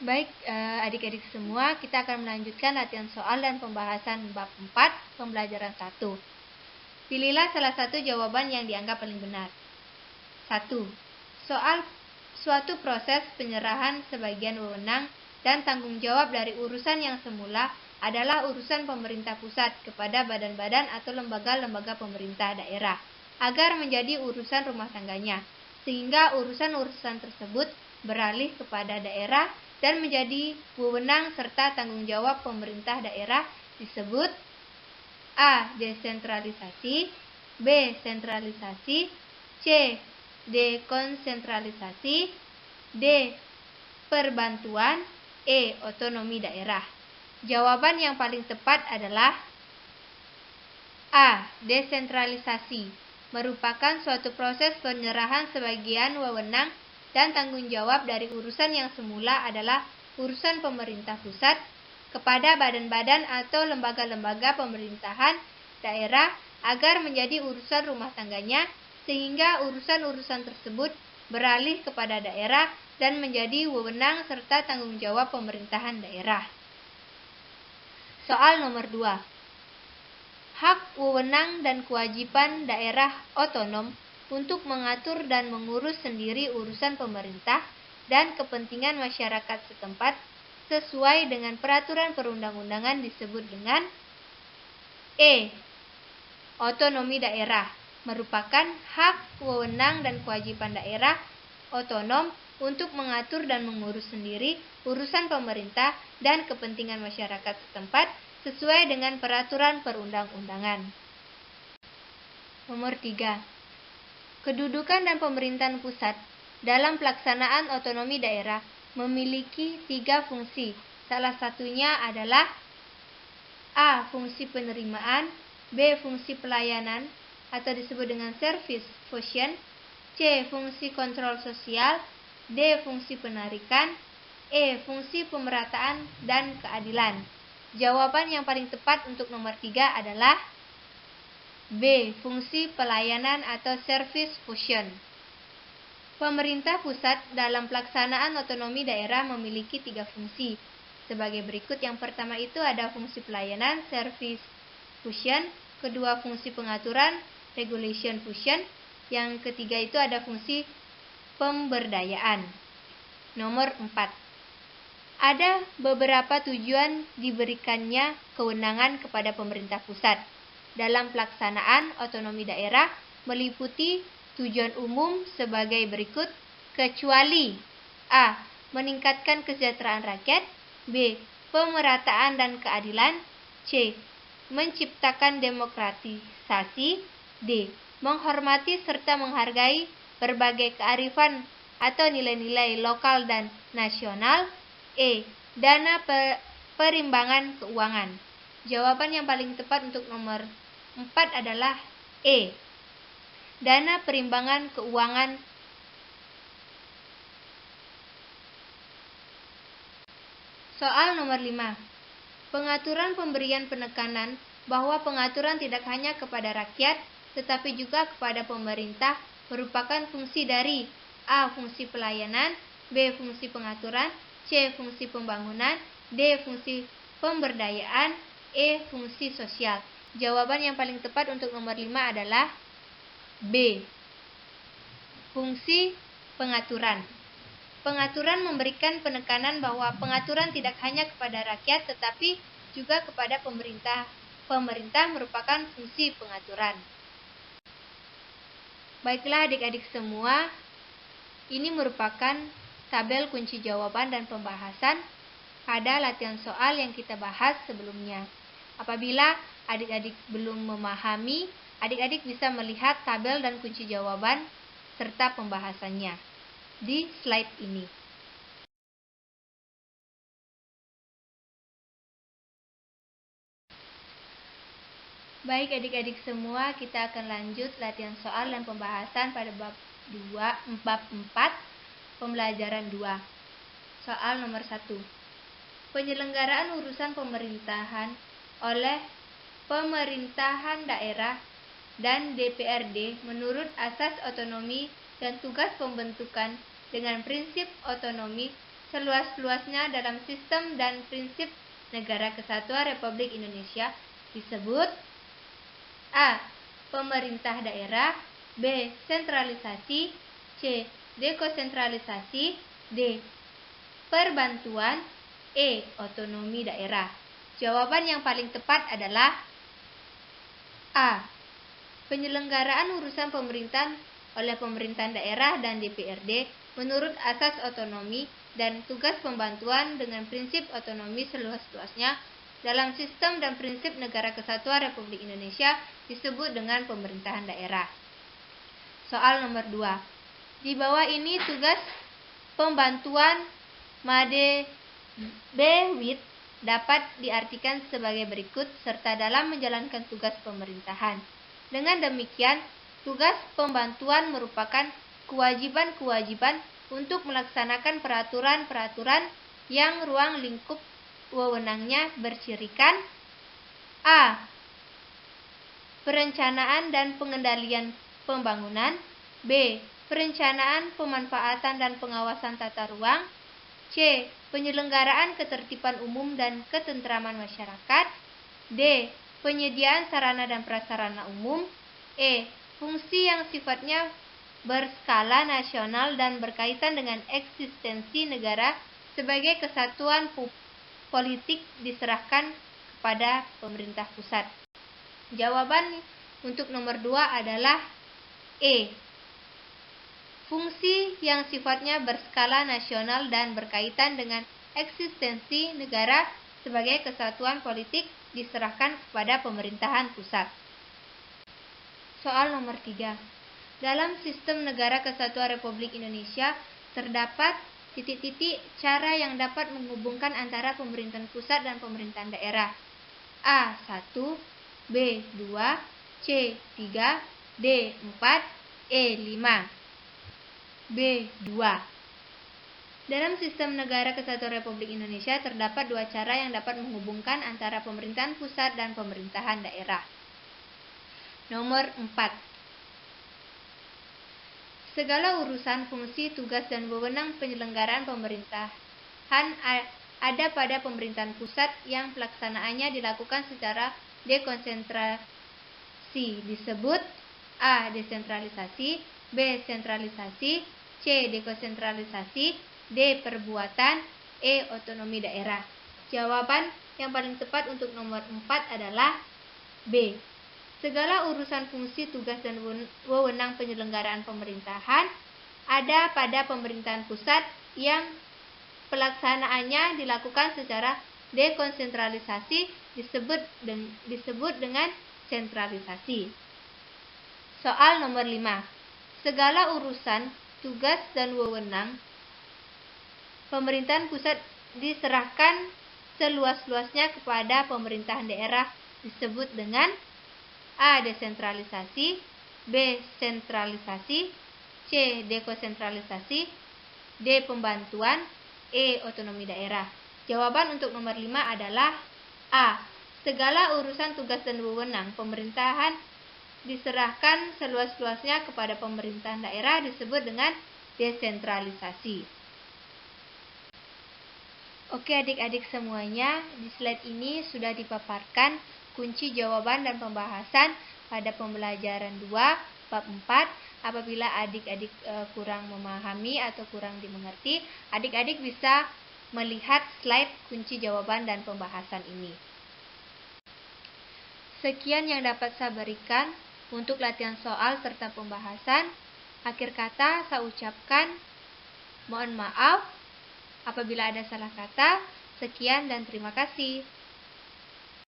Baik, adik-adik semua, kita akan melanjutkan latihan soal dan pembahasan bab 4, pembelajaran 1. Pilihlah salah satu jawaban yang dianggap paling benar. 1. Soal suatu proses penyerahan sebagian wewenang dan tanggung jawab dari urusan yang semula adalah urusan pemerintah pusat kepada badan-badan atau lembaga-lembaga pemerintah daerah, agar menjadi urusan rumah tangganya, sehingga urusan-urusan tersebut beralih kepada daerah dan menjadi wewenang serta tanggung jawab pemerintah daerah disebut A. Desentralisasi, B. Sentralisasi, C. Dekonsentralisasi, D. Perbantuan, E. Otonomi daerah. Jawaban yang paling tepat adalah A. Desentralisasi, merupakan suatu proses penyerahan sebagian wewenang dan tanggung jawab dari urusan yang semula adalah urusan pemerintah pusat kepada badan-badan atau lembaga-lembaga pemerintahan daerah agar menjadi urusan rumah tangganya, sehingga urusan-urusan tersebut beralih kepada daerah dan menjadi wewenang serta tanggung jawab pemerintahan daerah. Soal nomor 2. Hak, wewenang, dan kewajiban daerah otonom untuk mengatur dan mengurus sendiri urusan pemerintah dan kepentingan masyarakat setempat sesuai dengan peraturan perundang-undangan disebut dengan E. Otonomi daerah, merupakan hak, wewenang, dan kewajiban daerah otonom untuk mengatur dan mengurus sendiri urusan pemerintah dan kepentingan masyarakat setempat sesuai dengan peraturan perundang-undangan. Nomor 3. Kedudukan dan pemerintahan pusat dalam pelaksanaan otonomi daerah memiliki 3 fungsi. Salah satunya adalah A. Fungsi penerimaan, B. Fungsi pelayanan atau disebut dengan service function, C. Fungsi kontrol sosial, D. Fungsi penarikan, E. Fungsi pemerataan dan keadilan. Jawaban yang paling tepat untuk nomor 3 adalah B. Fungsi pelayanan atau service function. Pemerintah pusat dalam pelaksanaan otonomi daerah memiliki 3 fungsi. Sebagai berikut, yang pertama itu ada fungsi pelayanan, service function. Kedua, fungsi pengaturan, regulation function. Yang ketiga itu ada fungsi pemberdayaan. Nomor 4. Ada beberapa tujuan diberikannya kewenangan kepada pemerintah pusat dalam pelaksanaan otonomi daerah, meliputi tujuan umum sebagai berikut, kecuali A. Meningkatkan kesejahteraan rakyat, B. Pemerataan dan keadilan, C. Menciptakan demokratisasi, D. Menghormati serta menghargai berbagai kearifan atau nilai-nilai lokal dan nasional, E. Dana perimbangan keuangan. Jawaban yang paling tepat untuk nomor 4 adalah E. Dana perimbangan keuangan. Soal nomor 5. Pengaturan pemberian penekanan bahwa pengaturan tidak hanya kepada rakyat tetapi juga kepada pemerintah merupakan fungsi dari A. Fungsi pelayanan, B. Fungsi pengaturan, C. Fungsi pembangunan, D. Fungsi pemberdayaan, E. Fungsi sosial. Jawaban yang paling tepat untuk nomor 5 adalah B. Fungsi pengaturan. Pengaturan memberikan penekanan bahwa pengaturan tidak hanya kepada rakyat tetapi juga kepada pemerintah. Pemerintah merupakan fungsi pengaturan. Baiklah adik-adik semua, ini merupakan tabel kunci jawaban dan pembahasan pada latihan soal yang kita bahas sebelumnya. Apabila adik-adik belum memahami, adik-adik bisa melihat tabel dan kunci jawaban serta pembahasannya di slide ini. Baik adik-adik semua, kita akan lanjut latihan soal dan pembahasan pada bab 4, pembelajaran 2. Soal nomor 1. Penyelenggaraan urusan pemerintahan oleh pemerintahan daerah dan DPRD menurut asas otonomi dan tugas pembentukan dengan prinsip otonomi seluas-luasnya dalam sistem dan prinsip Negara Kesatuan Republik Indonesia disebut A. Pemerintah daerah, B. Sentralisasi, C. Dekonsentralisasi, D. Perbantuan, E. Otonomi daerah. Jawaban yang paling tepat adalah A. Penyelenggaraan urusan pemerintahan oleh pemerintahan daerah dan DPRD menurut asas otonomi dan tugas pembantuan dengan prinsip otonomi seluas-luasnya dalam sistem dan prinsip Negara Kesatuan Republik Indonesia disebut dengan pemerintahan daerah. Soal nomor 2. Di bawah ini tugas pembantuan Made Bewit dapat diartikan sebagai berikut serta dalam menjalankan tugas pemerintahan. Dengan demikian, tugas pembantuan merupakan kewajiban-kewajiban untuk melaksanakan peraturan-peraturan yang ruang lingkup wewenangnya bersirikan A. Perencanaan dan pengendalian pembangunan, B. Perencanaan, pemanfaatan dan pengawasan tata ruang, C. Penyelenggaraan ketertiban umum dan ketentraman masyarakat, D. Penyediaan sarana dan prasarana umum, E. Fungsi yang sifatnya berskala nasional dan berkaitan dengan eksistensi negara sebagai kesatuan politik diserahkan kepada pemerintah pusat. Jawaban untuk nomor 2 adalah E. Fungsi yang sifatnya berskala nasional dan berkaitan dengan eksistensi negara sebagai kesatuan politik diserahkan kepada pemerintahan pusat. Soal nomor 3. Dalam sistem Negara Kesatuan Republik Indonesia terdapat titik-titik cara yang dapat menghubungkan antara pemerintahan pusat dan pemerintahan daerah. A. 1, B. 2, C. 3, D. 4, E. 5. B. 2. Dalam sistem Negara Kesatuan Republik Indonesia terdapat dua cara yang dapat menghubungkan antara pemerintahan pusat dan pemerintahan daerah. Nomor 4. Segala urusan, fungsi, tugas, dan wewenang penyelenggaraan pemerintahan ada pada pemerintahan pusat yang pelaksanaannya dilakukan secara dekonsentrasi disebut A. Desentralisasi, B. Sentralisasi, C. Dekonsentralisasi, D. Perbuatan, E. Otonomi daerah. Jawaban yang paling tepat untuk nomor 4 adalah B. Segala urusan, fungsi, tugas, dan wewenang penyelenggaraan pemerintahan ada pada pemerintahan pusat yang pelaksanaannya dilakukan secara dekonsentralisasi disebut dengan sentralisasi. Soal nomor 5. Segala urusan, tugas, dan wewenang pemerintahan pusat diserahkan seluas-luasnya kepada pemerintahan daerah disebut dengan A. Desentralisasi, B. Sentralisasi, C. Dekonsentralisasi, D. Pembantuan, E. Otonomi daerah. Jawaban untuk nomor 5 adalah A. Segala urusan, tugas, dan wewenang pemerintahan diserahkan seluas-luasnya kepada pemerintahan daerah disebut dengan desentralisasi. Oke adik-adik semuanya, di slide ini sudah dipaparkan kunci jawaban dan pembahasan pada pembelajaran 2 bab 4. Apabila adik-adik kurang memahami atau kurang dimengerti, adik-adik bisa melihat slide kunci jawaban dan pembahasan ini. Sekian yang dapat saya berikan untuk latihan soal serta pembahasan. Akhir kata saya ucapkan mohon maaf apabila ada salah kata. Sekian dan terima kasih.